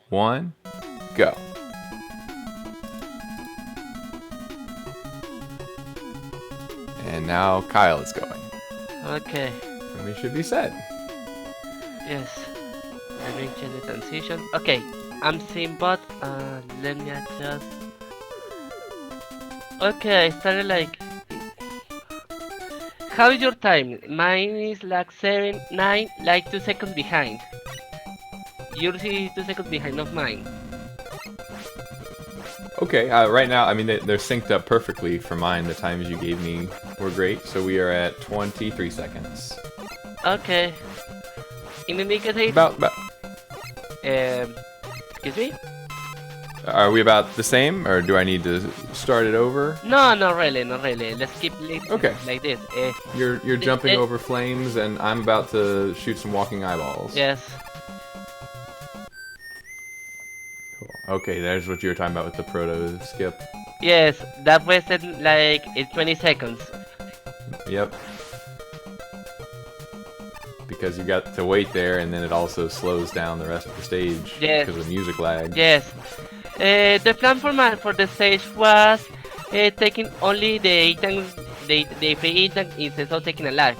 1, go. And now Kyle is going. Okay. And we should be set. Yes. I'm going to the transition. Okay. I'm seeing bot. Let me adjust. Okay, I started like. How is your time? Mine is like 7, 9, like 2 seconds behind. Yours is 2 seconds behind of mine. Okay, right now, I mean, they're synced up perfectly for mine. The times you gave me were great, so we are at 23 seconds. Okay. In any case, About. excuse me? Are we about the same, or do I need to start it over? No, not really, not really. Let's keep it Okay. like this. You're jumping over flames, and I'm about to shoot some walking eyeballs. Yes. Cool. Okay, there's what you were talking about with the proto skip. Yes, that wasted like 20 seconds. Yep. Because you got to wait there, and then it also slows down the rest of the stage Yes. because of music lag. Yes. The plan for the stage was taking only the items, the free items instead of taking a life.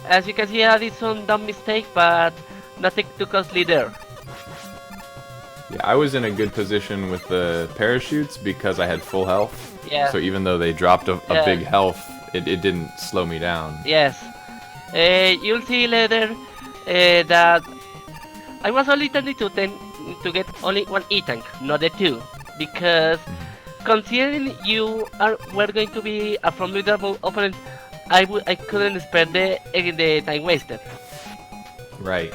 As you can see, I did some dumb mistakes, but nothing too costly there. Yeah, I was in a good position with the parachutes because I had full health. Yeah. So even though they dropped a Yeah. big health, it didn't slow me down. Yes. You'll see later that I was only tempted to get only one E-tank, not the two, because considering were going to be a formidable opponent, I couldn't spare the time wasted. Right.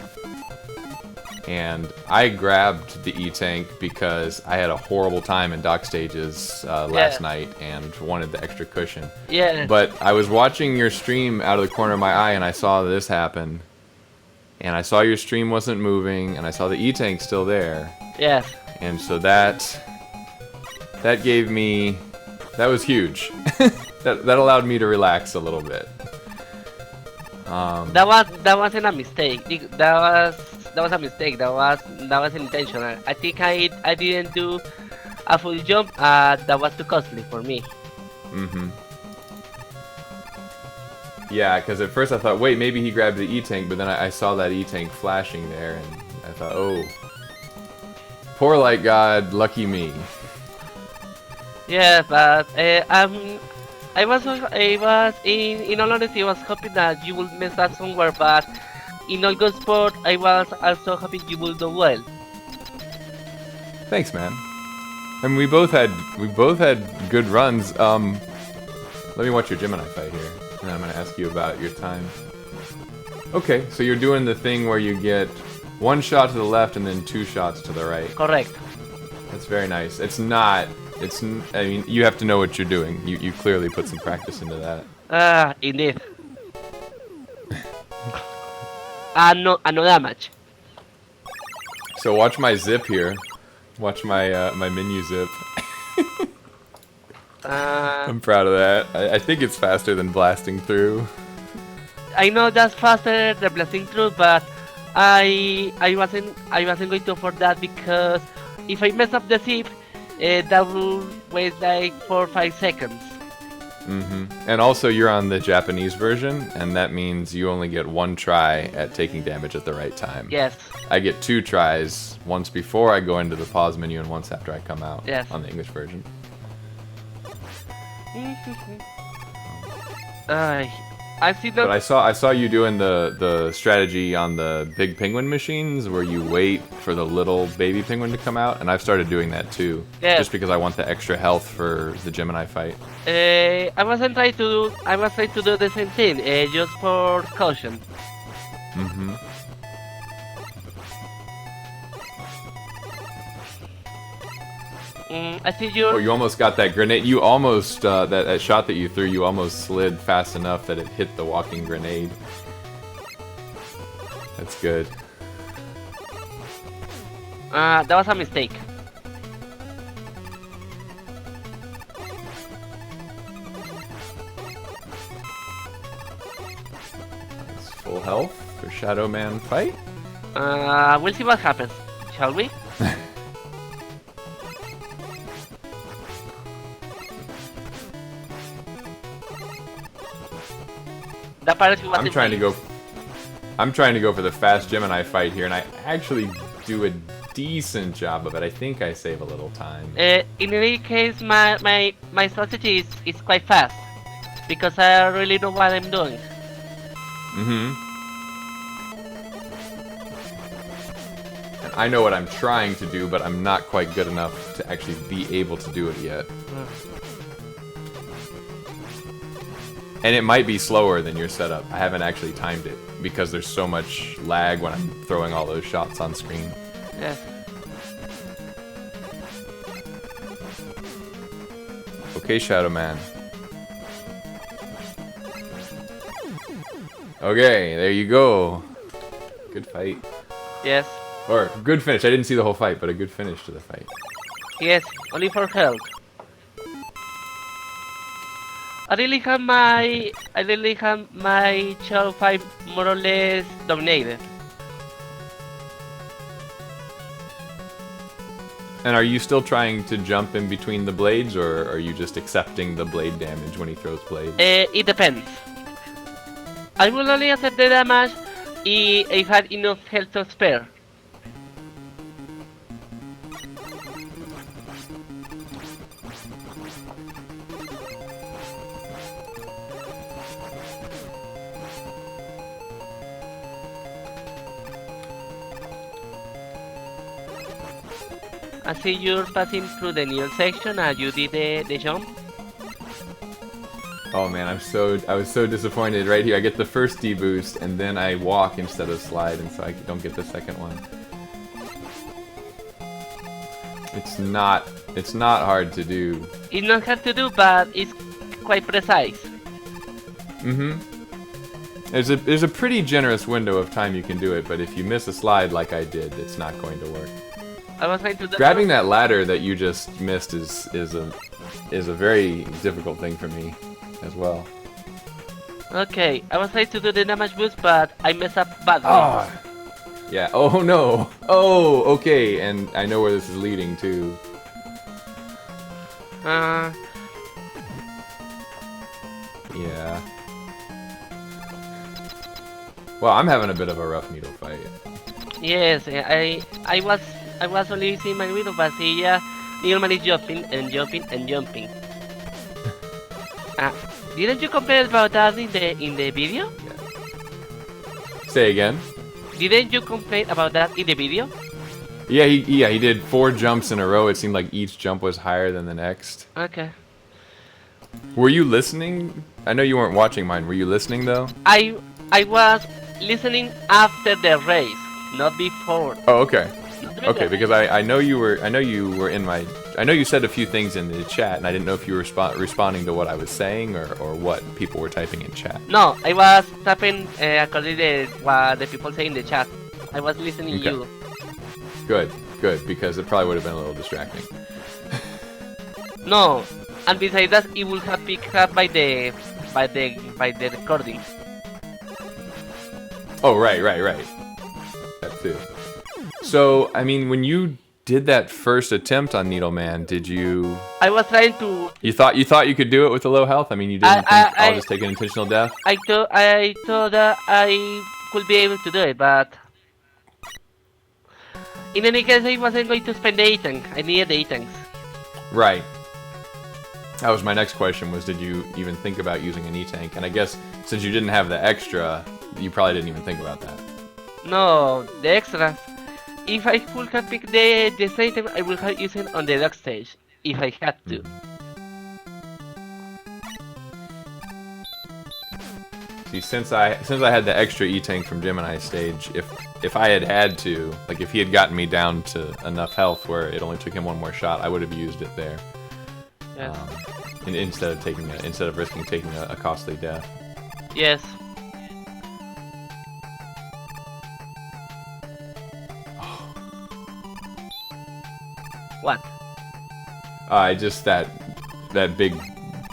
And I grabbed the E-tank because I had a horrible time in dock stages last night and wanted the extra cushion. Yeah. But I was watching your stream out of the corner of my eye, and I saw this happen. And I saw your stream wasn't moving, and I saw the E-tank still there. Yes. And so that gave me... That was huge. that allowed me to relax a little bit. That wasn't a mistake. That was a mistake. That was intentional. I think I didn't do a full jump. That was too costly for me. Mm-hmm. Yeah, because at first I thought, wait, maybe he grabbed the E-tank, but then I saw that E-tank flashing there, and I thought, oh, poor light god, lucky me. Yeah, but I was in all honesty, I was hoping that you would mess up somewhere, but in all good sport, I was also hoping you would do well. Thanks, man. I mean, we both had good runs. Let me watch your Gemini fight here, and I'm gonna ask you about your time. Okay, so you're doing the thing where you get one shot to the left and then 2 shots to the right. Correct. That's very nice. I mean, you have to know what you're doing. You clearly put some practice into that. Indeed. No damage. So watch my zip here. Watch my my menu zip. I'm proud of that. I think it's faster than blasting through. I know that's faster than blasting through, but I wasn't going to afford that because if I mess up the zip, that will waste like 4 or 5 seconds. Mm-hmm. And also, you're on the Japanese version, and that means you only get 1 try at taking damage at the right time. Yes. I get 2 tries, once before I go into the pause menu and once after I come out. Yes. On the English version. I see that. But I saw you doing the strategy on the big penguin machines where you wait for the little baby penguin to come out, and I've started doing that too. Yes. Just because I want the extra health for the Gemini fight. I was trying to do the same thing, just for caution. Mm-hmm. I see you. Oh, you almost got that grenade. You almost that shot that you threw. You almost slid fast enough that it hit the walking grenade. That's good. That was a mistake. Full health for Shadow Man fight? We'll see what happens, shall we? That part was I'm trying to go for the fast Gemini fight here, and I actually do a decent job of it. I think I save a little time. In any case, my strategy is quite fast because I really know what I'm doing. Mm-hmm. And I know what I'm trying to do, but I'm not quite good enough to actually be able to do it yet. And it might be slower than your setup. I haven't actually timed it because there's so much lag when I'm throwing all those shots on screen. Yes. Okay, Shadow Man. Okay, there you go. Good fight. Yes. Or, good finish. I didn't see the whole fight, but a good finish to the fight. Yes, only for health. I really have my Channel 5 more or less dominated. And are you still trying to jump in between the blades, or are you just accepting the blade damage when he throws blades? It depends. I will only accept the damage if I had enough health to spare. I see you're passing through the needle section and you did the jump. Oh man, I was so disappointed right here. I get the first D boost and then I walk instead of slide, and so I don't get the second one. It's not hard to do. It's not hard to do, but it's quite precise. Mm-hmm. There's a pretty generous window of time you can do it, but if you miss a slide like I did, it's not going to work. I was trying to do Grabbing that ladder that you just missed is a very difficult thing for me as well. Okay, I was trying to do the damage boost, but I messed up badly. Ah, yeah. Oh no. Oh, okay. And I know where this is leading to. Yeah. Well, I'm having a bit of a rough needle fight. Yes, I was only using my window, but see, yeah, Needleman is jumping and jumping and jumping. Didn't you complain about that in the video? Yeah. Say again. Didn't you complain about that in the video? Yeah, he did 4 jumps in a row. It seemed like each jump was higher than the next. Okay. Were you listening? I know you weren't watching mine. Were you listening though? I was listening after the race, not before. Oh, okay. Okay, because I know you were in my. I know you said a few things in the chat, and I didn't know if you were responding to what I was saying or what people were typing in chat. No, I was typing according to what the people say in the chat. I was listening Okay. you. Good, because it probably would have been a little distracting. No, and besides that, it will have picked up by the recording. Oh, right. That too. So, I mean, when you did that first attempt on Needleman, did you? I was trying to. You thought you could do it with a low health? I mean, you didn't think I'll just take an intentional death? I thought that I could be able to do it, but in any case, I wasn't going to spend the E-tank. I needed the E-tanks. Right. That was my next question, was did you even think about using an E-tank? And I guess since you didn't have the extra, you probably didn't even think about that. No, the extras. If I could have picked the same time, I would have used it on the dog stage, if I had to. See, since I had the extra E-tank from Gemini stage, if I had to, like if he had gotten me down to enough health where it only took him one more shot, I would have used it there. Yes. Instead of risking taking a costly death. Yes. What? Just that big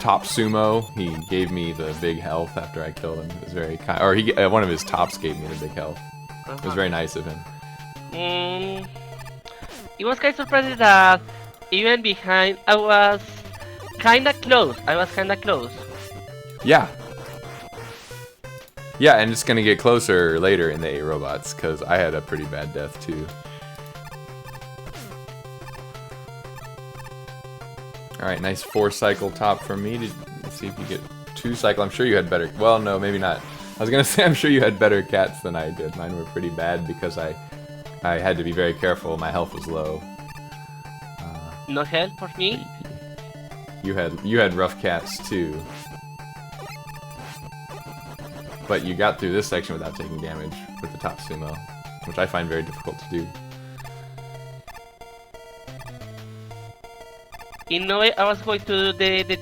top sumo. He gave me the big health after I killed him. It was very kind. Or one of his tops gave me the big health. It was very nice of him. It was kind of surprising that even behind, I was kinda close. Yeah. Yeah, and it's gonna get closer later in the 8 robots, because I had a pretty bad death too. Alright, nice 4-cycle top for me. Let's see if you get 2-cycle. I'm sure you had better... Well, no, maybe not. I was gonna say I'm sure you had better cats than I did. Mine were pretty bad because I had to be very careful. My health was low. No help for me? You had rough cats too. But you got through this section without taking damage with the top sumo, which I find very difficult to do. In no way I was going to do the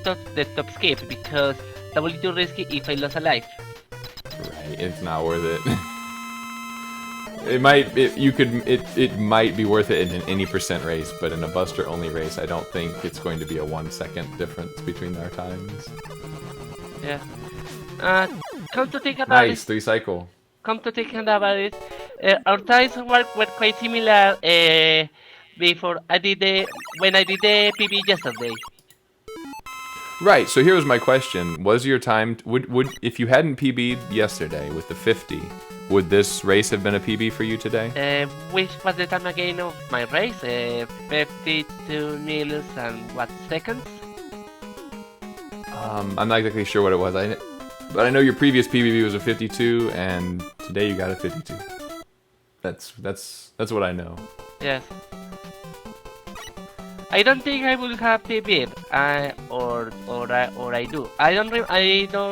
top skip because that would be too risky if I lost a life. Right, it's not worth it. It might be worth it in any % race, but in a Buster only race, I don't think it's going to be a 1 second difference between our times. Yeah. Come to think about nice, it. 3-cycle. Come to think about it. Our times were quite similar before when I did the PB yesterday. Right. So here was my question: was your time would if you hadn't PB'd yesterday with the 50, would this race have been a PB for you today? Which was the time again of my race? 52 minutes and what seconds? I'm not exactly sure what it was. But I know your previous PBB was a 52, and today you got a 52. That's what I know. Yes. I don't think I will have PB'd, or I do. I don't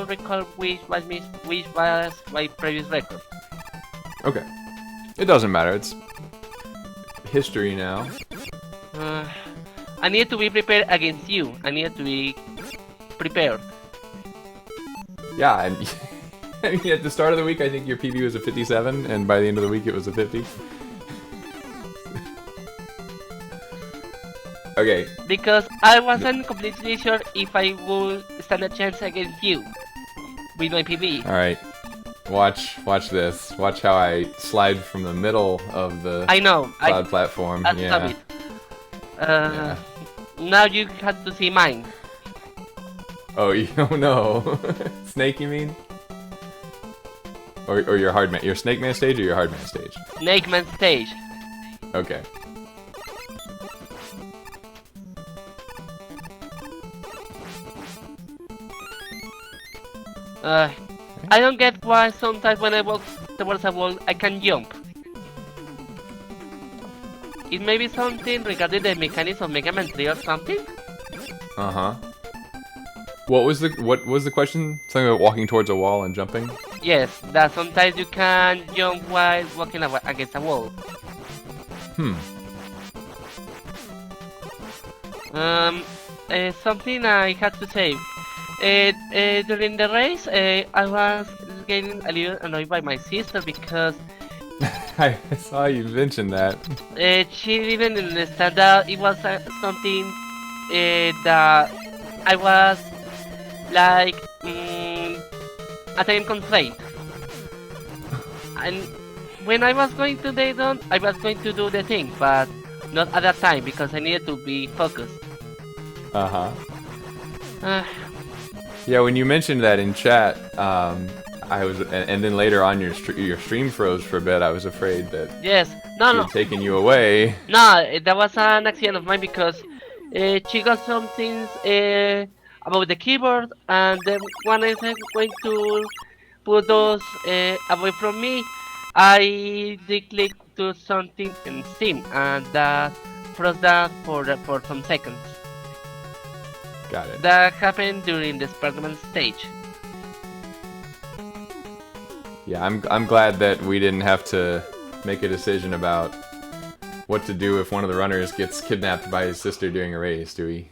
recall which was my previous record. Okay. It doesn't matter. It's history now. I need to be prepared against you. I need to be prepared. Yeah, and I mean, at the start of the week, I think your PB was a 57, and by the end of the week, it was a 50. Okay. Because I wasn't completely sure if I would stand a chance against you with my PB. All right. Watch this. Watch how I slide from the middle of the cloud platform. Yeah. Yeah. Now you have to see mine. Oh, you don't know. Snake, you mean? Or your hard man? Your Snake Man stage or your hard man stage? Snake Man stage. Okay. I don't get why sometimes when I walk towards a wall, I can jump. It may be something regarding the mechanics of Mega Man 3 or something? Uh-huh. What was the question? Something about walking towards a wall and jumping? Yes, that sometimes you can jump while walking against a wall. Something I had to say. During the race, I was getting a little annoyed by my sister because I saw you mention that. She didn't understand that it was something that I was like a time constraint. And when I was going to Dayton, I was going to do the thing, but not at that time because I needed to be focused. Yeah, when you mentioned that in chat, I was, and then later on your stream froze for a bit. I was afraid that she had taken you away. No, that was an accident of mine because she got some things about the keyboard, and then when I was going to put those away from me, I did click to something in Steam, and that froze that for some seconds. Got it. That happened during the experiment stage. Yeah, I'm glad that we didn't have to make a decision about what to do if one of the runners gets kidnapped by his sister during a race. Do we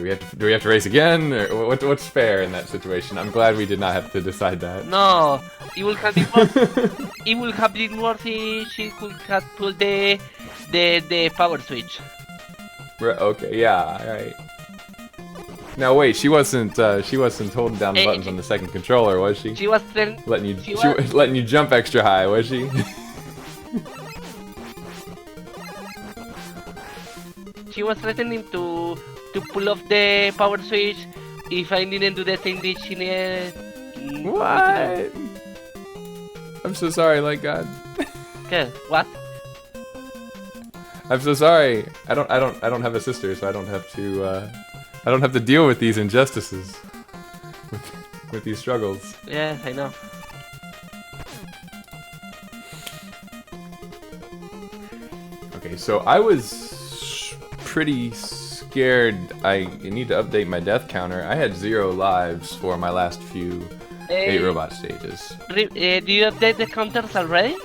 have to race again, or what's fair in that situation? I'm glad we did not have to decide that. No, it would have been worse. It would have been worse if she could have pulled the power switch. Okay, yeah, right. Now wait, she wasn't holding down the buttons on the second controller, was she? She was letting you jump extra high, was she? She was threatening to pull off the power switch if I didn't do the thing that she needed. What? I'm so sorry, Light God. Okay, what? I'm so sorry. I don't have a sister, so I don't have to deal with these injustices, with these struggles. Yes, I know. Okay, so I was pretty scared. I need to update my death counter. I had 0 lives for my last few 8 robot stages. Do you update the counters already?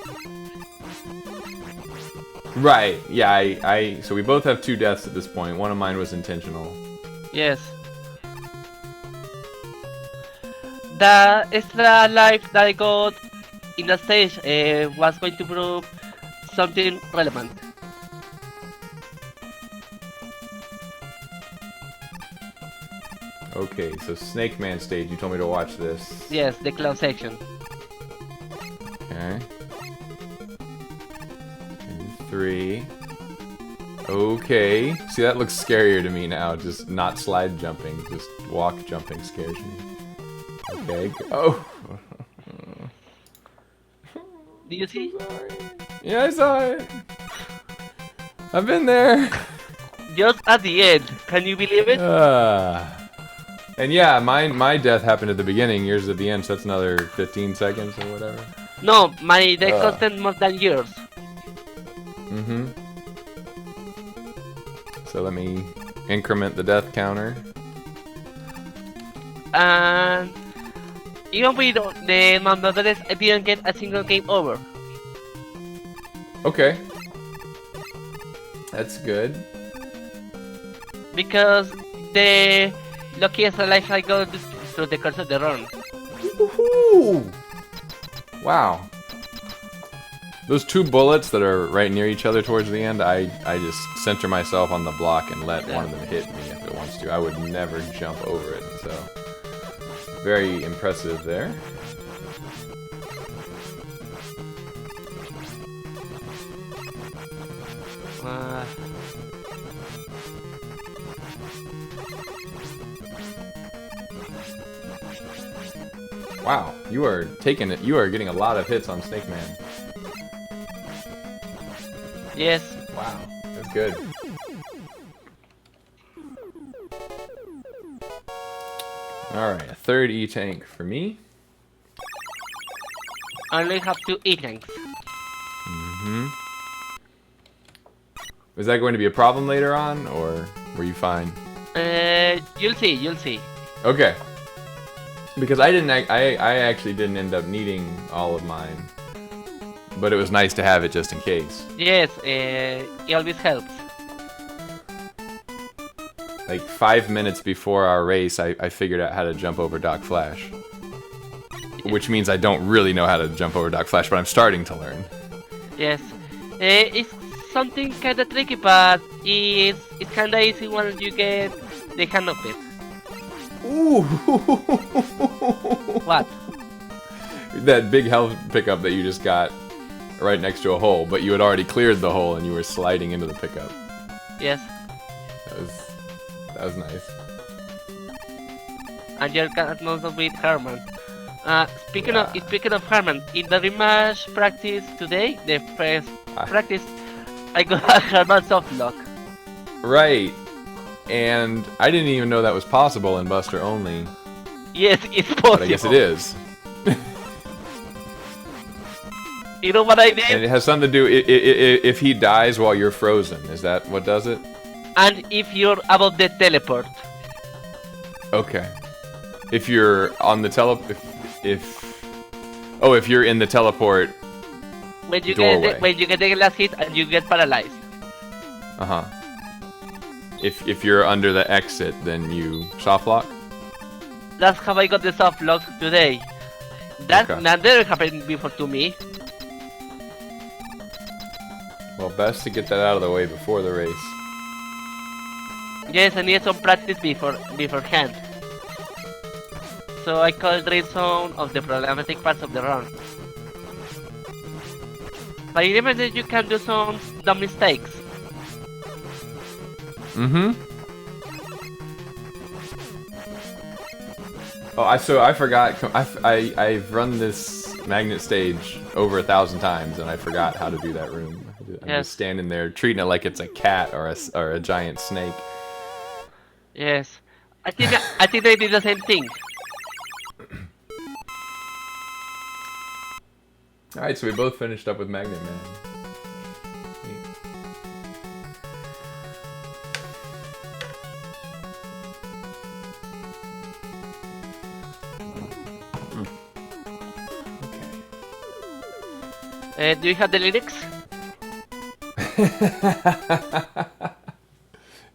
Right. Yeah. So we both have 2 deaths at this point. One of mine was intentional. Yes. The extra life that I got in the stage was going to prove something relevant. Okay, so Snake Man stage, you told me to watch this. Yes, the cloud section. Okay. 3. Okay. See, that looks scarier to me now. Just not slide jumping, just walk jumping scares me. Okay. Oh. Do you see? Sorry. Yeah, I saw it. I've been there. Just at the end. Can you believe it? And yeah, my death happened at the beginning, yours at the end, so that's another 15 seconds or whatever. No, my death costed more than yours. Mm-hmm. So let me increment the death counter. And even with the amount of deaths, I didn't get a single game over. Okay. That's good. Because the luckiest life I got through the course of the run. Woohoo! Wow. Those 2 bullets that are right near each other towards the end, I just center myself on the block and let one of them hit me if it wants to. I would never jump over it, so very impressive there. Wow, you are taking it. You are getting a lot of hits on Snake Man. Yes. Wow, that's good. Alright, a 3rd E-Tank for me. I only have 2 E-tanks. Mm-hmm. Is that going to be a problem later on, or were you fine? You'll see. Okay. Because I actually didn't end up needing all of mine. But it was nice to have it just in case. Yes, it always helps. Like 5 minutes before our race, I figured out how to jump over Doc Flash. Which means I don't really know how to jump over Doc Flash, but I'm starting to learn. Yes. It's something kinda tricky, but it's kinda easy once you get the hang of it. Ooh! What? That big health pickup that you just got right next to a hole, but you had already cleared the hole and you were sliding into the pickup. Yes. That was nice. And you're also with Herman. Speaking of Herman, in the rematch practice today, the first practice, I got a Herman softlock. Right. And I didn't even know that was possible in Buster only. Yes, it's possible. But I guess it is. You know what I did? And it has something to do if he dies while you're frozen. Is that what does it? And if you're above the teleport. Okay. If you're on the if you're in the teleport when you doorway. get the last hit and you get paralyzed. Uh-huh. If you're under the exit, then you soft lock? That's how I got the soft lock today. That Okay. never happened before to me. Well, best to get that out of the way before the race. Yes, I need some practice beforehand. So I concentrate some of the problematic parts of the run. But even then you can do some dumb mistakes. Mm-hmm. Oh, I forgot. I've run this magnet stage over 1,000 times, and I forgot how to do that room. I'm Yes. just standing there treating it like it's a cat or a giant snake. Yes, I think they did the same thing. All right, so we both finished up with Magnet Man. Do you have the lyrics?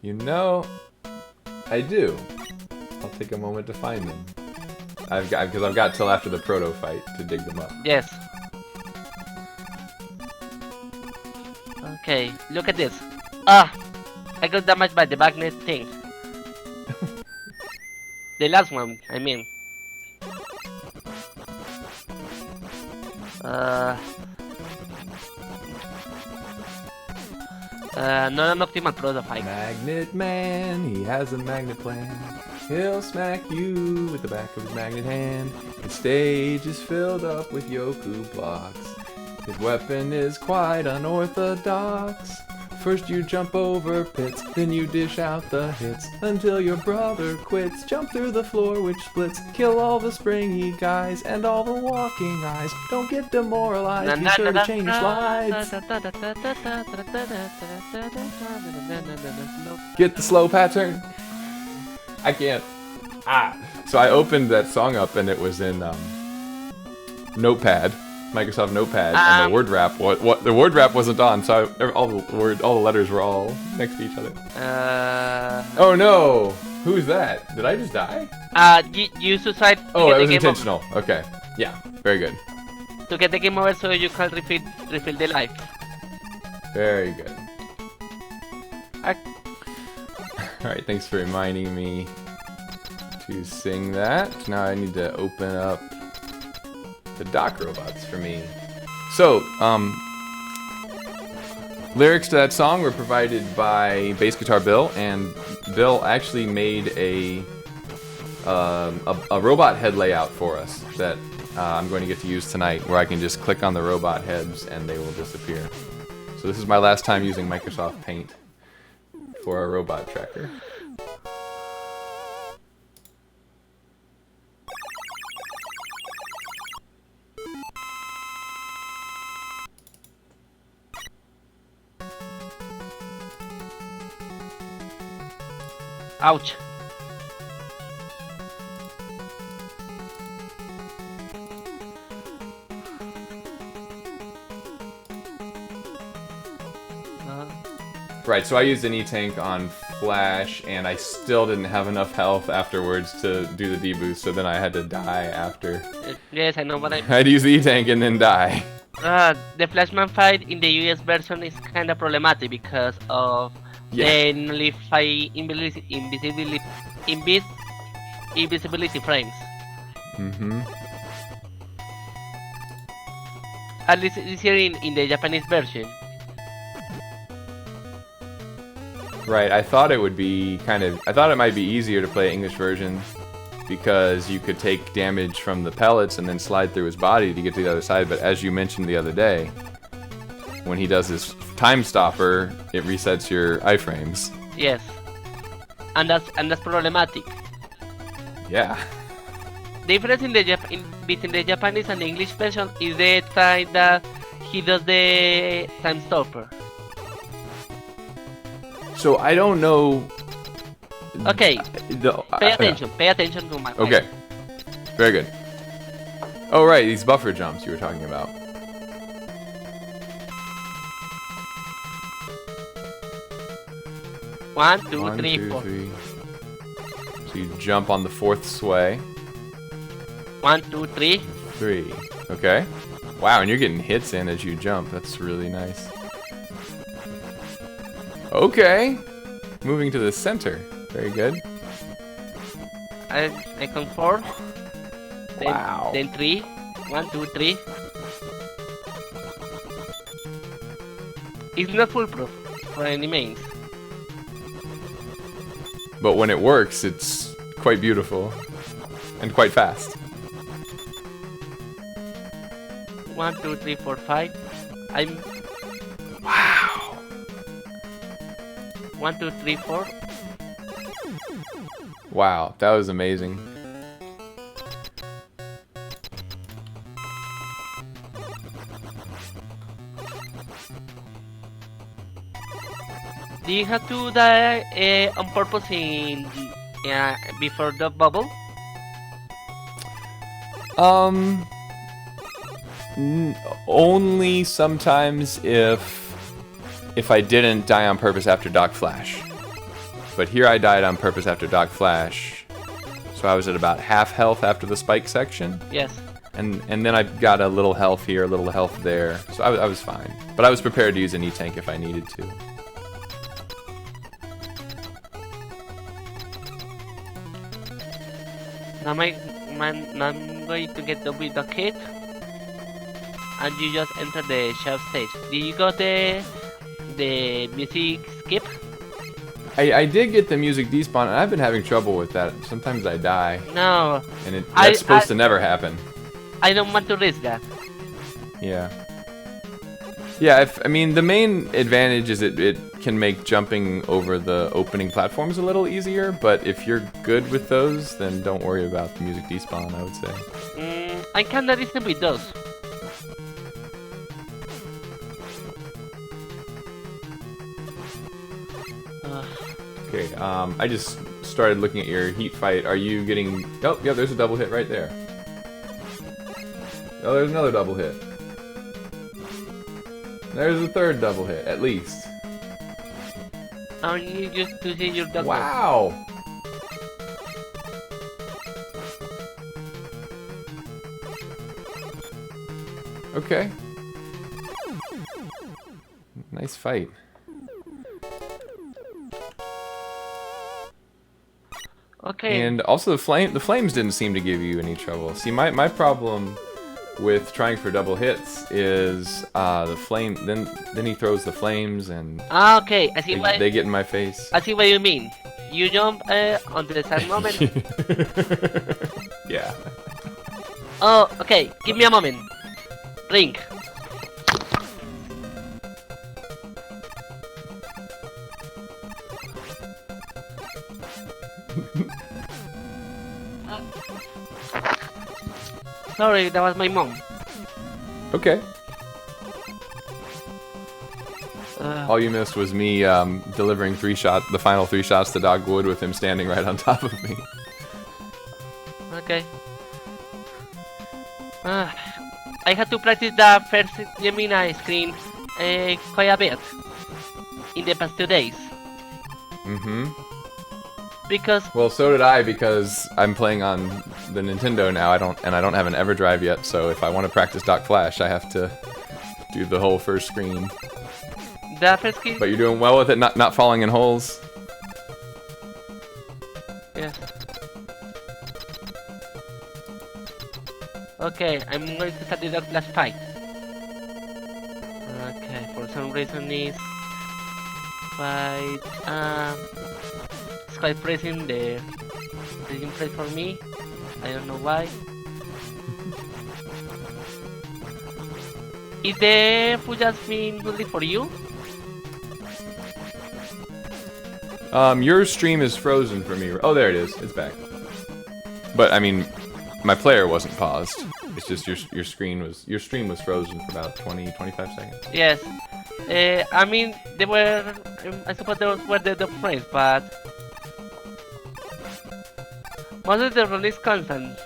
You know, I do. I'll take a moment to find them. Because I've got till after the proto fight to dig them up. Yes. Okay, look at this. Ah, I got damaged by the magnet thing. The last one, I mean. Not an optimal proto fight. Magnet Man, he has a magnet plan. He'll smack you with the back of his magnet hand. His stage is filled up with Yoku blocks. His weapon is quite unorthodox. First you jump over pits, then you dish out the hits until your brother quits. Jump through the floor which splits, kill all the springy guys and all the walking eyes. Don't get demoralized, be sure to change slides. Get the slow pattern. I can't. So I opened that song up and it was in Notepad. Microsoft Notepad, and the word wrap. The word wrap wasn't on, so all the letters were all next to each other. Oh no! Who's that? Did I just die? You suicide. Oh, it was intentional. Okay, yeah, very good. To get the game over, so you can refill the life. Very good. Uh, All right, thanks for reminding me to sing that. Now I need to open up the dock robots for me. So, lyrics to that song were provided by Bass Guitar Bill, and Bill actually made a robot head layout for us that I'm going to get to use tonight, where I can just click on the robot heads and they will disappear. So this is my last time using Microsoft Paint for a robot tracker. Ouch. Right, so I used an E-Tank on Flash, and I still didn't have enough health afterwards to do the deboost, so then I had to die after. Yes, I know what I had to use the E-Tank and then die. The Flashman fight in the US version is kind of problematic because of the nullify invisibility frames. Mm-hmm. At least it's here in the Japanese version. Right, I thought it would be I thought it might be easier to play English version because you could take damage from the pellets and then slide through his body to get to the other side, but as you mentioned the other day, when he does his time stopper, it resets your iframes. Yes. And that's problematic. Yeah. The difference between the Japanese and the English version is the time that he does the time stopper. So I don't know. Okay. Pay attention to my point. Okay. Very good. Oh right, these buffer jumps you were talking about. One, two, three, four. So you jump on the fourth sway. 1, 2, 3. 3. Okay. Wow, and you're getting hits in as you jump. That's really nice. Okay. moving to the center. Very good. I come 4. Then, Wow. Then 3. 1, 2, 3. It's not foolproof for any means. But when it works, it's quite beautiful. And quite fast. 1, 2, 3, 4, 5. I'm Wow. 1, 2, 3, 4. Wow, that was amazing. Do you have to die on purpose in before the bubble? Only sometimes if I didn't die on purpose after Doc Flash. But here I died on purpose after Doc Flash. So I was at about half health after the spike section. Yes. And then I got a little health here, a little health there. So I was fine. But I was prepared to use an E-Tank if I needed to. Now I'm going to get the with the kit. And you just enter the shelf stage. Did you got the music skip? I did get the music despawn, and I've been having trouble with that. Sometimes I die. No. And that's supposed to never happen. I don't want to risk that. Yeah. Yeah, I mean, the main advantage is it can make jumping over the opening platforms a little easier, but if you're good with those, then don't worry about the music despawn, I would say. I kinda listen with those. Okay, I just started looking at your heat fight. Are you getting... Oh, yeah, there's a double hit right there. Oh, there's another double hit. There's a third double hit, at least. I need just to see your dog. Wow! Okay. Nice fight. Okay. And also the flames didn't seem to give you any trouble. See, my problem with trying for double hits is the flame. Then he throws the flames and Okay, I see what they get in my face. I see what you mean. You jump on the same moment. Yeah. Oh, okay. Give me a moment. Ring. Sorry, that was my mom. Okay. All you missed was me delivering the final 3 shots to Dogwood with him standing right on top of me. Okay. I had to practice the first Gemini screen quite a bit in the past 2 days. Mm-hmm. Because Well, so did I, because I'm playing on the Nintendo now. I don't have an EverDrive yet, so if I want to practice Doc Flash, I have to do the whole first screen. the first screen. But you're doing well with it, not falling in holes. Yes. Okay, I'm going to start the Dog Flash fight. Okay, for some reason is quite it's quite pressing the gameplay for me. I don't know why. Is the Full Jasmine only for you? Your stream is frozen for me. Oh, there it is. It's back. But I mean, my player wasn't paused. It's just your stream was frozen for about 20-25 seconds. Yes. I mean, they were. I suppose those were the frames, but most of the release constant.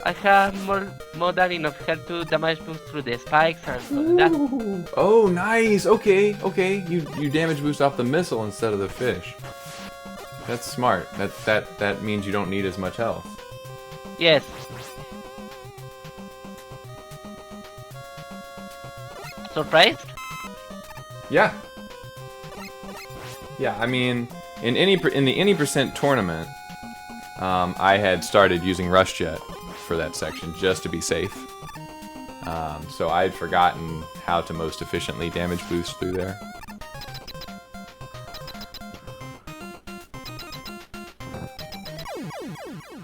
I have more than enough health to damage boost through the spikes and all that. Oh, nice. Okay. You damage boost off the missile instead of the fish. That's smart. That means you don't need as much health. Yes. Surprised? Yeah. Yeah, I mean, in the any percent tournament, I had started using Rush Jet for that section just to be safe. So I'd forgotten how to most efficiently damage boost through there.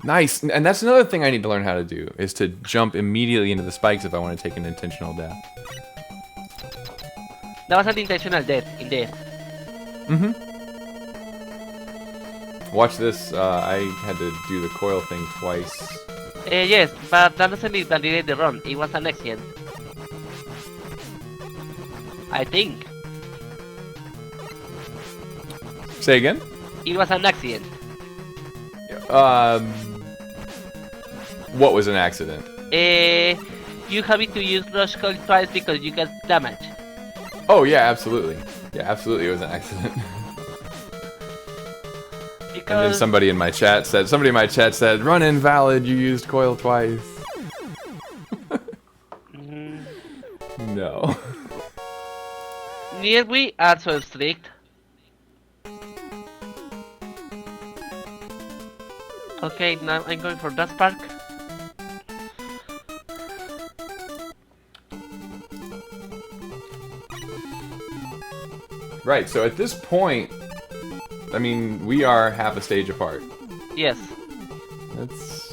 Nice, and that's another thing I need to learn how to do, is to jump immediately into the spikes if I want to take an intentional death. That was an intentional death, indeed. Mm-hmm. Watch this, I had to do the coil thing twice. Yes, but that doesn't invalidate the run. It was an accident. I think. Say again? It was an accident. What was an accident? You having to use Rush Coil twice because you got damage. Oh yeah, absolutely. Yeah, absolutely it was an accident. And then somebody in my chat said, run invalid, you used coil twice. No. Near we are so strict. Okay, now I'm going for that spark. Right, so at this point, I mean, we are half a stage apart. Yes. That's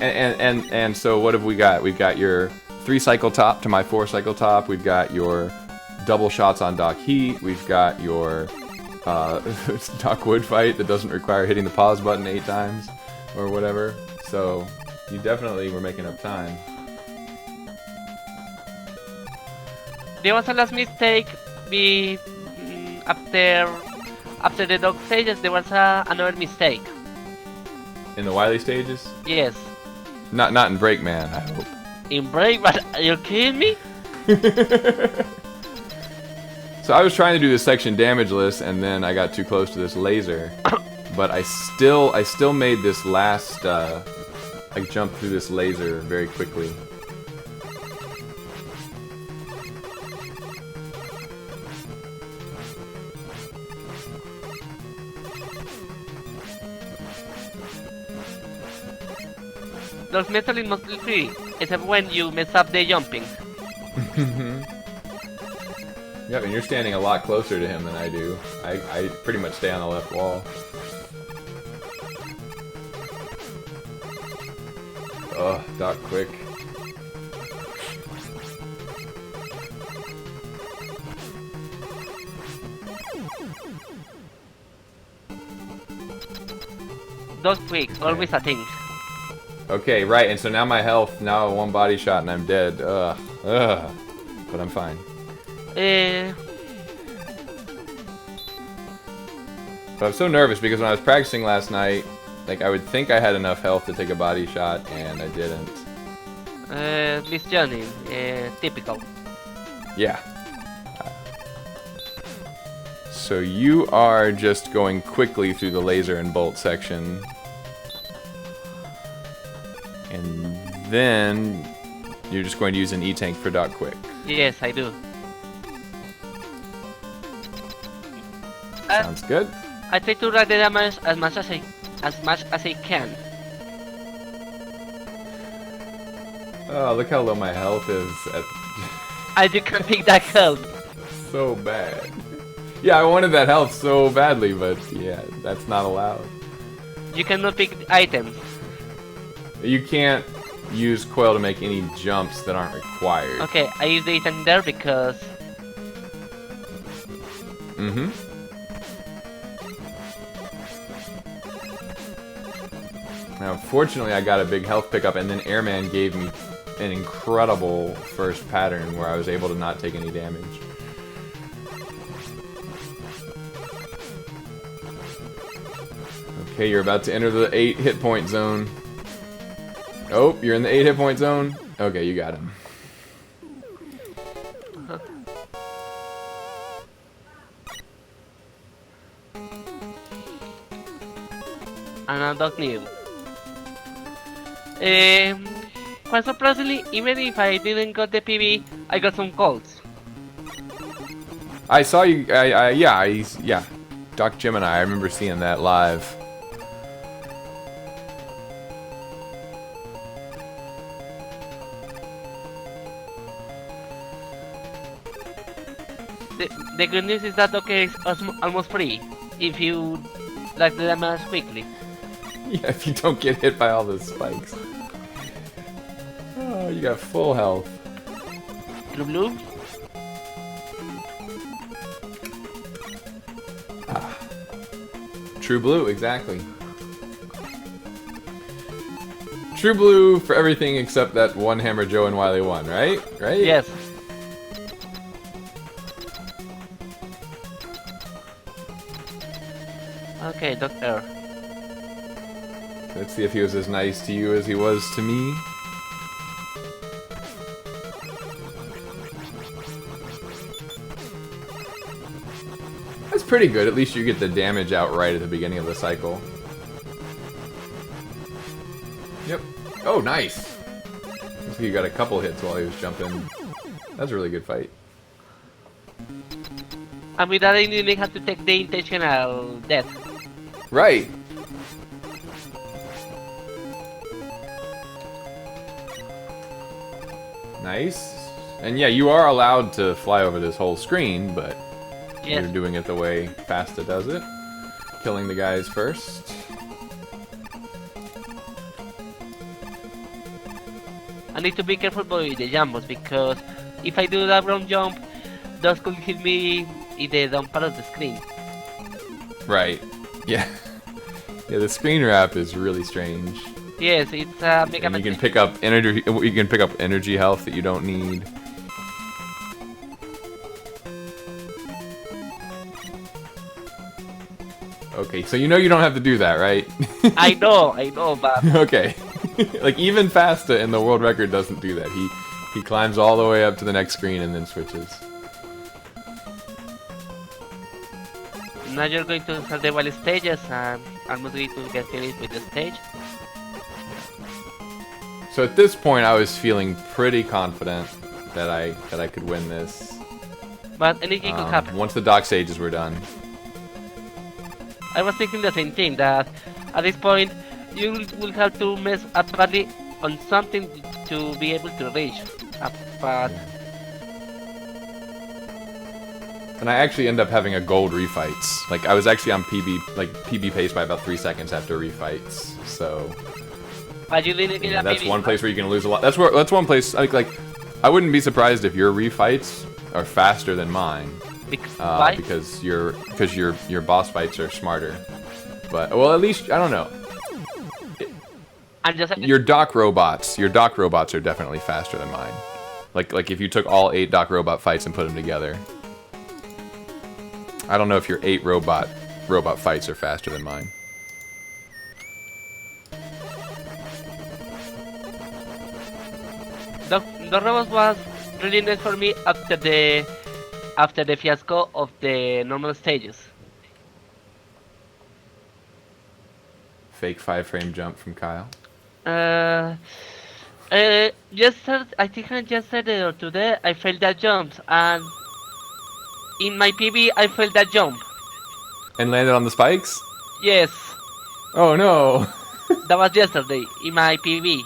and so what have we got? We've got your 3-cycle top to my 4-cycle top. We've got your double shots on Doc Heat. We've got your Doc Wood fight that doesn't require hitting the pause button 8 times or whatever. So you definitely were making up time. There was a last mistake. After the dog stages, there was another mistake. In the Wily stages? Yes. Not in Breakman, I hope. In Break? But are you kidding me? So I was trying to do this section damageless, and then I got too close to this laser. But I still made this last. I jumped through this laser very quickly. Those metal is mostly free, except when you mess up the jumping. Yep, and you're standing a lot closer to him than I do. I pretty much stay on the left wall. Ugh, Doc Quick. Those quicks, always a thing. Okay, right, and so now my health, now 1 body shot and I'm dead. Ugh. But I'm fine. But I'm so nervous because when I was practicing last night, like I would think I had enough health to take a body shot, and I didn't. Miss Johnny, typical. Yeah. So you are just going quickly through the laser and bolt section. And then you're just going to use an E-tank for Doc Quick. Yes, I do. Sounds good. I try to rack the damage as much as I can. Oh, look how low my health is at. I do can pick that health. So bad. Yeah, I wanted that health so badly, but yeah, that's not allowed. You cannot pick items. You can't use coil to make any jumps that aren't required. Okay, I use the item there because... Mm-hmm. Now, fortunately, I got a big health pickup, and then Airman gave me an incredible first pattern where I was able to not take any damage. Okay, you're about to enter the 8 hit point zone. Oh, you're in the 8 hit point zone? Okay, you got him. And a dog new. Quite surprisingly, even if I didn't got the PB, I got some calls. I saw you. Yeah. Doc Gemini. I remember seeing that live. The good news is that OK is almost free if you like the damage quickly. Yeah, if you don't get hit by all the spikes. Oh, you got full health. Blue. True blue, exactly. True blue for everything except that one Hammer Joe and Wily 1, right? Right? Yes. Okay, Doctor. Let's see if he was as nice to you as he was to me. That's pretty good. At least you get the damage out right at the beginning of the cycle. Yep. Oh, nice. Looks like you got a couple hits while he was jumping. That's a really good fight. And with that, I didn't have to take the intentional death. Right. Nice. And yeah, you are allowed to fly over this whole screen, but yes. You're doing it the way Fasta does it. Killing the guys first. I need to be careful with the jumbos because if I do that wrong jump, those could hit me in the down part of the screen. Right. Yeah. Yeah, the screen wrap is really strange. Yes, it's a mega. And you can pick up energy. You can pick up energy health that you don't need. Okay, so you know you don't have to do that, right? I know, but okay. Like even Fasta in the world record doesn't do that. He climbs all the way up to the next screen and then switches. now you're going to start the wild stages and almost going to get finished with the stage. So at this point, I was feeling pretty confident that I could win this. But anything could happen. Once the dock stages were done. I was thinking the same thing, that at this point you will have to mess up badly on something to be able to reach up, but And I actually end up having a gold refights. Like I was actually on PB pace by about 3 seconds after refights. So you didn't get yeah, a that's PB, one place where you can lose a lot. That's one place like I wouldn't be surprised if your refights are faster than mine. Why? Because your boss fights are smarter. But well, at least I don't know. And just Your dock robots are definitely faster than mine. Like if you took all 8 dock robot fights and put them together. I don't know if your 8 robot fights are faster than mine. the robots was really nice for me after the fiasco of the normal stages. Fake 5-frame jump from Kyle. I think yesterday or today I failed that jump, and in my PB I failed that jump. And landed on the spikes? Yes. Oh no. That was yesterday in my PB.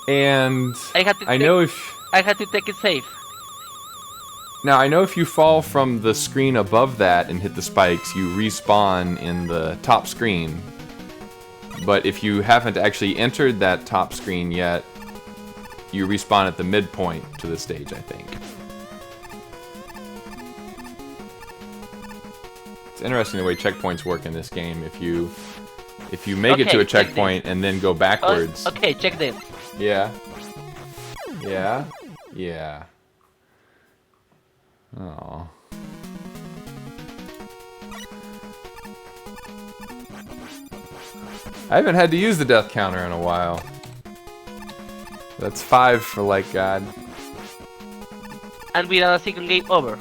And I had to take it safe. Now I know if you fall from the screen above that and hit the spikes, you respawn in the top screen. But if you haven't actually entered that top screen yet, you respawn at the midpoint to the stage, I think. It's interesting the way checkpoints work in this game. If you make it to a checkpoint and then go backwards. Okay, check this. Yeah. Yeah. Yeah. Oh. I haven't had to use the death counter in a while. That's 5 for lightgod. And without a single game over.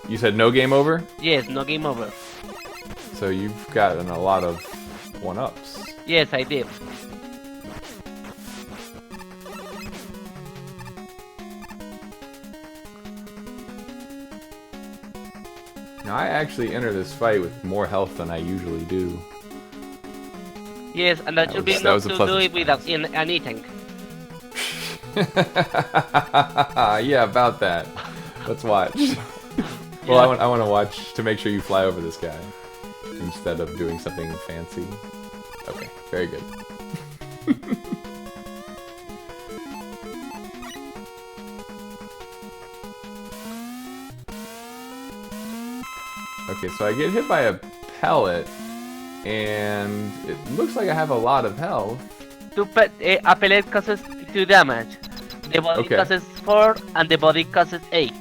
You said no game over? Yes, no game over. So you've gotten a lot of 1-ups. Yes, I did. Now I actually enter this fight with more health than I usually do. Yes, and that should be that enough was a to do pleasant it without an E-tank. Yeah, about that. Let's watch. Well, I want to watch to make sure you fly over this guy instead of doing something fancy. Okay, very good. Okay, so I get hit by a pellet, and it looks like I have a lot of health. A pellet causes 2 damage. The body causes 4, and the body causes 8.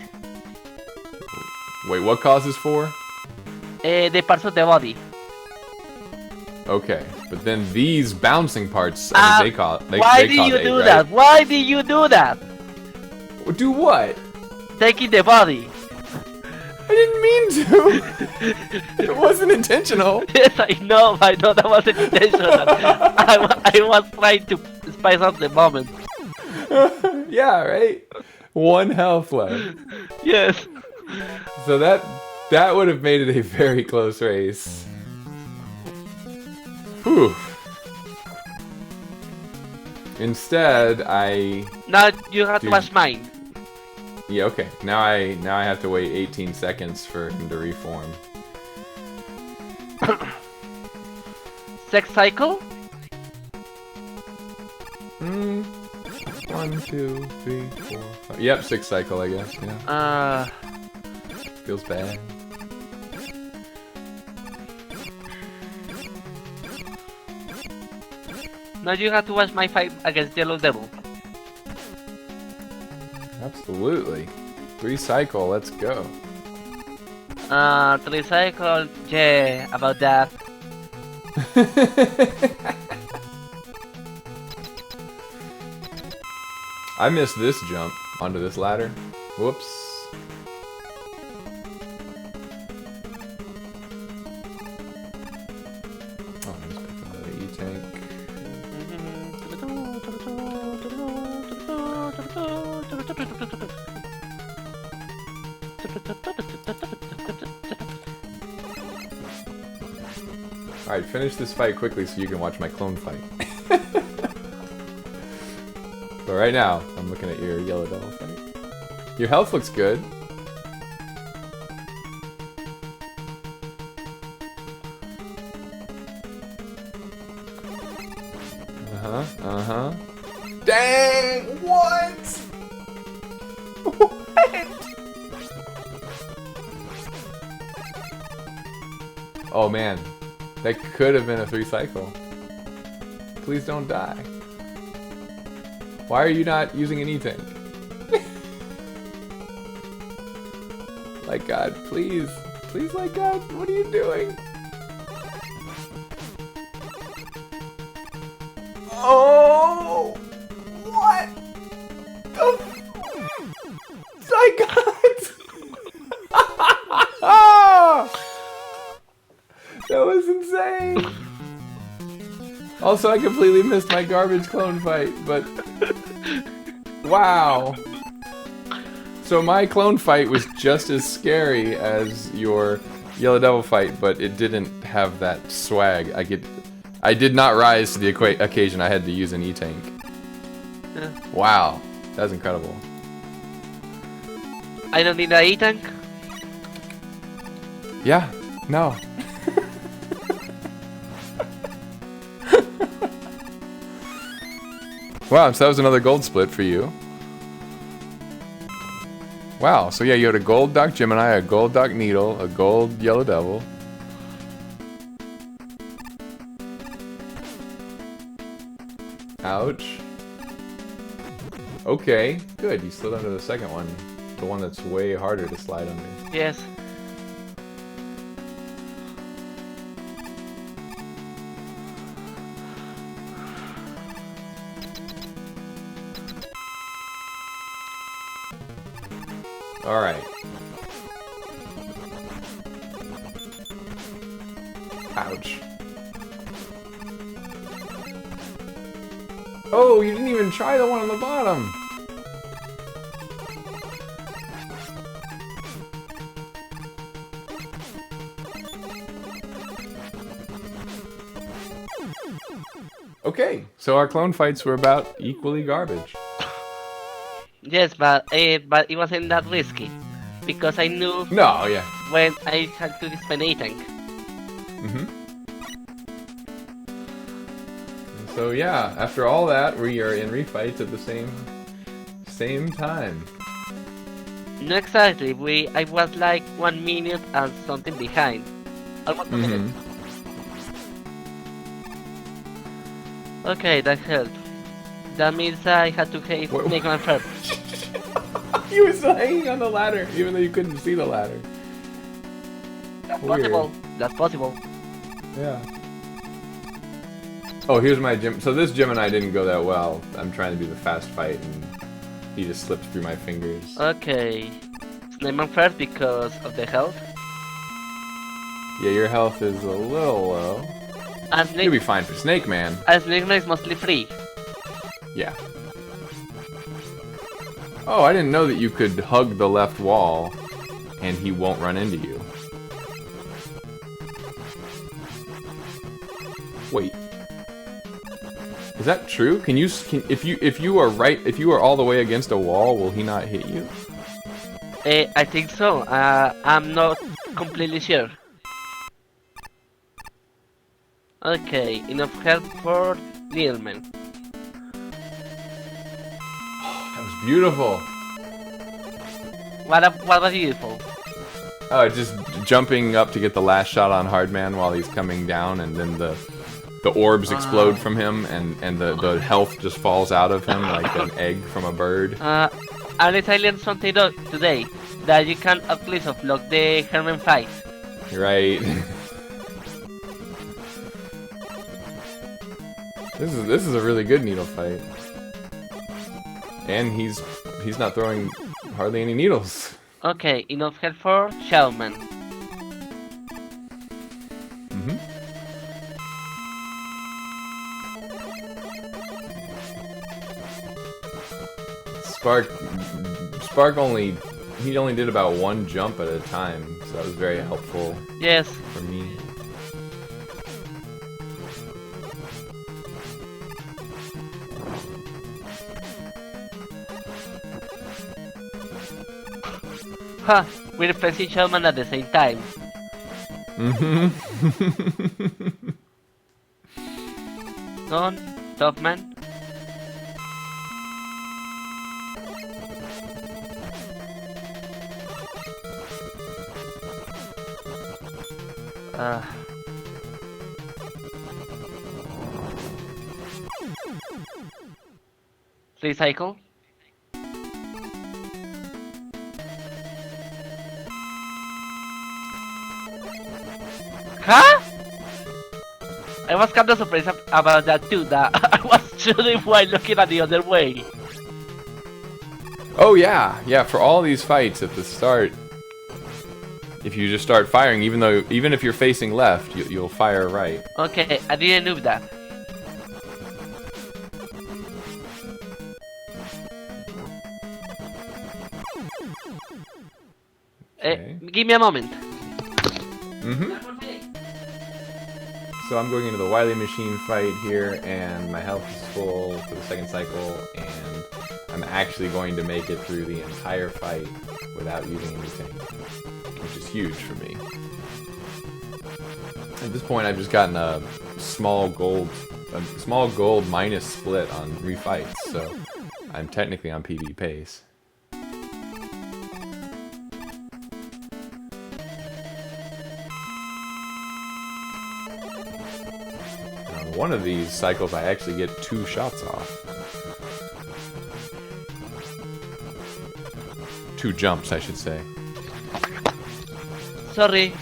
Wait, what causes 4? The parts of the body. Okay, but then these bouncing parts, they call Why did you do that? Why did you do that? Do what? Taking the body. I didn't mean to. It wasn't intentional. Yes, I know that wasn't intentional. I was trying to spice up the moment. Yeah, right? 1 health left. Yes. So that would have made it a very close race. Whew. Instead, Now you have to watch mine. Yeah, okay. Now I have to wait 18 seconds for him to reform. Sex cycle? 1, 2, 3, 4, 5. Yep, 6 cycle, I guess. Yeah. Feels bad. Now you have to watch my fight against Yellow Devil. Absolutely. 3 cycle, let's go. 3 cycle, yeah, about that. I missed this jump onto this ladder. Whoops. Oh, I just picked another E-tank. Alright, finish this fight quickly so you can watch my clone fight. But right now, I'm looking at your Yellow Devil fight. Your health looks good. Uh-huh. Dang! What? What? Oh man, that could have been a 3 cycle. Please don't die. Why are you not using an E-tank? Like God, please. Please, like God, what are you doing? Oh! What? My God! That was insane! Also, I completely missed my garbage clone fight, but... Wow! So my clone fight was just as scary as your Yellow Devil fight, but it didn't have that swag. I did not rise to the occasion. I had to use an E-tank. Yeah. Wow, that's incredible. I don't need an E-tank. Yeah, no. Wow, so that was another gold split for you. Wow, so yeah, you had a gold Dark Gemini, a gold Dark Needle, a gold Yellow Devil. Ouch. Okay, good, you slid under the second one. The one that's way harder to slide under. Yes. Alright. Ouch. Oh, you didn't even try the one on the bottom! Okay, so our clone fights were about equally garbage. Yes, but it wasn't that risky because I knew No, yeah. when I had to spend a tank. So yeah, after all that, we are in refights at the same time. No, exactly. I was like 1 minute and something behind. Almost a minute. Okay, that helped. That means I had to hit Snake Man first. He was still hanging on the ladder, even though you couldn't see the ladder. That's possible. That's possible. Yeah. Oh, here's my gym. So this Gemini didn't go that well. I'm trying to do the fast fight, and he just slipped through my fingers. Okay. Snake Man first because of the health. Yeah, your health is a little low. You'll be fine for Snake Man. And Snake Man is mostly free. Yeah. Oh, I didn't know that you could hug the left wall, and he won't run into you. Wait. Is that true? If you are all the way against a wall, will he not hit you? I think so. I'm not completely sure. Okay, enough help for Needleman. That was beautiful. What was beautiful? Oh, just jumping up to get the last shot on Hardman while he's coming down, and then the orbs explode from him, and the health just falls out of him like an egg from a bird. At least I learned something today, that you can at least block the Herman fight. Right. This is a really good needle fight. And he's not throwing hardly any needles. Okay, enough help for Shadowman. Spark only did about one jump at a time, so that was very helpful. Yes. For me. Ha! We're facing Shadowman at the same time. Go on, tough man. Recycle. Huh? I was kind of surprised about that too, that I was shooting while looking at the other way. Oh yeah, for all these fights at the start, if you just start firing, even if you're facing left, you'll fire right. Okay, I didn't know that. Okay. Give me a moment. So I'm going into the Wily Machine fight here, and my health is full for the second cycle, and I'm actually going to make it through the entire fight without using anything, which is huge for me. At this point, I've just gotten a small gold minus split on 3 fights, so I'm technically on PB pace. One of these cycles, I actually get 2 shots off. 2 jumps, I should say. Sorry,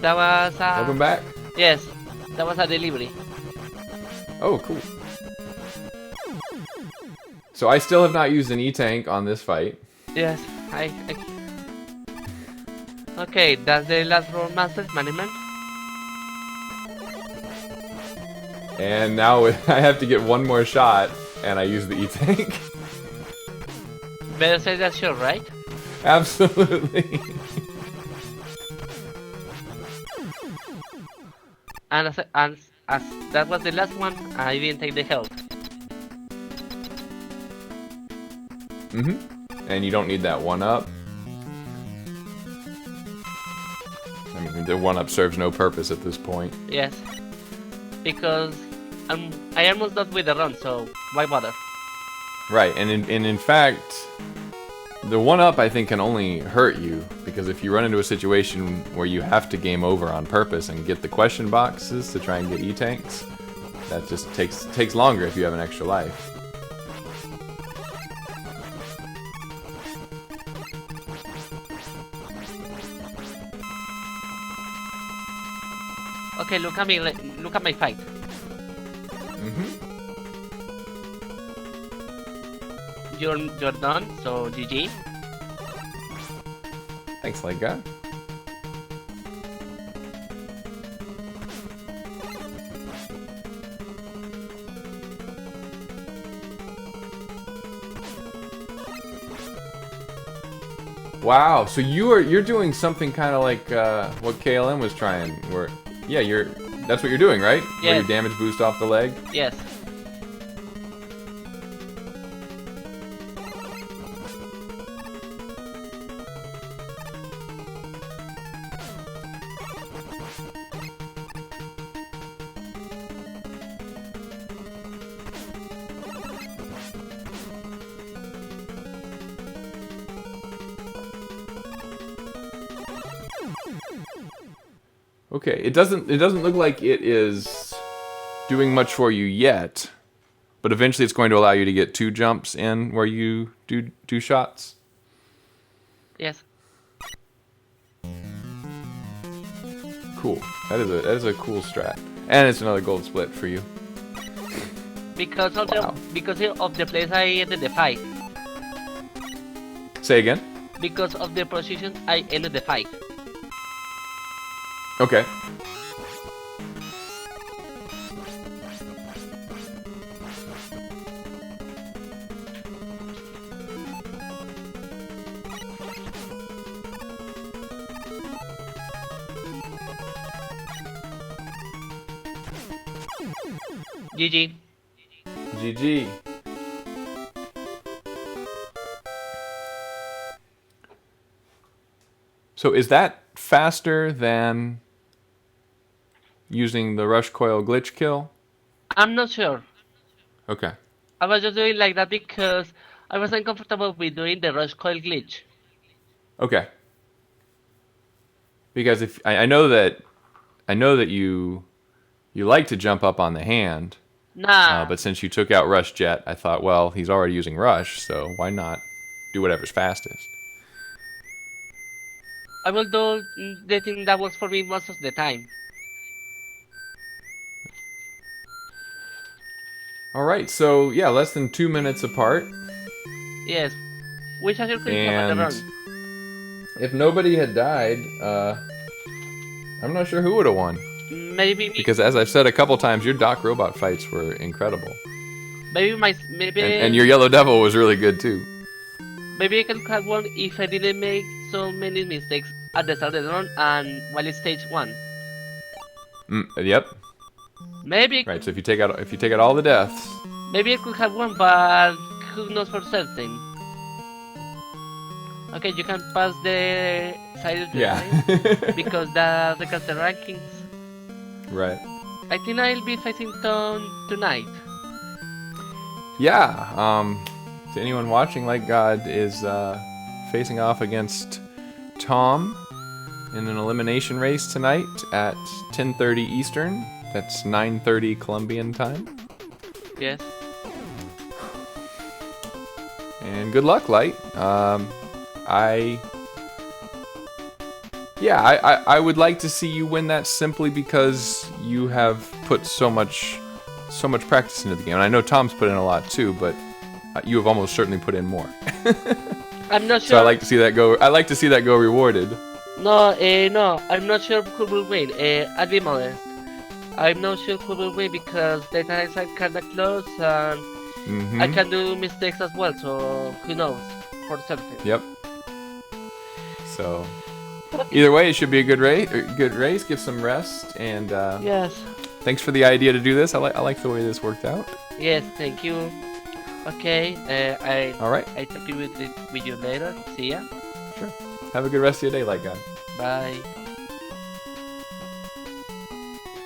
that was a... Welcome back. Yes, that was a delivery. Oh, cool. So I still have not used an E-Tank on this fight. Yes, I... Okay, that's the last roll master's management. And now I have to get 1 more shot, and I use the E-Tank. Better say that sure, right? Absolutely. And as that was the last one, I didn't take the health. And you don't need that 1-up. I mean, the 1-up serves no purpose at this point. Yes, because I almost done with the run, so why bother? Right, and in fact, the 1-up I think can only hurt you, because if you run into a situation where you have to game over on purpose and get the question boxes to try and get E-tanks, that just takes longer if you have an extra life. Okay, look at me. Look at my fight. You're done. So GG. Thanks, lightgod. Wow, so you're doing something kind of like what KLM was trying, where that's what you're doing, right? Yes. Where you damage boost off the leg. Yes. Okay, it doesn't look like it is doing much for you yet, but eventually it's going to allow you to get 2 jumps in where you do 2 shots. Yes. Cool. That is a cool strat, and it's another gold split for you. Because of the place I ended the fight. Say again. Because of the position I ended the fight. Okay. GG. GG. So is that faster than using the rush coil glitch kill? I'm not sure. Okay. I was just doing like that because I wasn't comfortable with doing the rush coil glitch. Okay. Because if I know that you like to jump up on the hand. Nah. But since you took out Rush Jet, I thought, well, he's already using Rush, so why not do whatever's fastest? I will do the thing that works for me most of the time. Alright, so yeah, less than 2 minutes apart. Yes. Which I should have the run. If nobody had died, I'm not sure who would have won. Maybe me. Because as I've said a couple times, your Doc Robot fights were incredible. And your Yellow Devil was really good too. Maybe I can have one if I didn't make so many mistakes at the start of the run and while it's stage 1. Yep. Maybe. Right. So if you take out all the deaths. Maybe I could have one, but who knows for certain? Okay, you can pass the side because that records the rankings. Right. I think I'll be facing Tom tonight. Yeah. To anyone watching, lightgod is facing off against Tom in an elimination race tonight at 10:30 Eastern. That's 9:30 Colombian time. Yes. And good luck, Light. I would like to see you win that simply because you have put so much practice into the game. And I know Tom's put in a lot too, but you have almost certainly put in more. I'm not sure. So I like to see that go. I like to see that go rewarded. No, I'm not sure who will win. I'll be modest. I'm not sure who will win because the times are kinda close and I can do mistakes as well. So who knows for certain. Yep. So either way, it should be a good race. Get some rest and yes. thanks for the idea to do this. I like the way this worked out. Yes, thank you. Okay, All right. I talk to you with you later. See ya. Sure. Have a good rest of your day, Light God. Bye.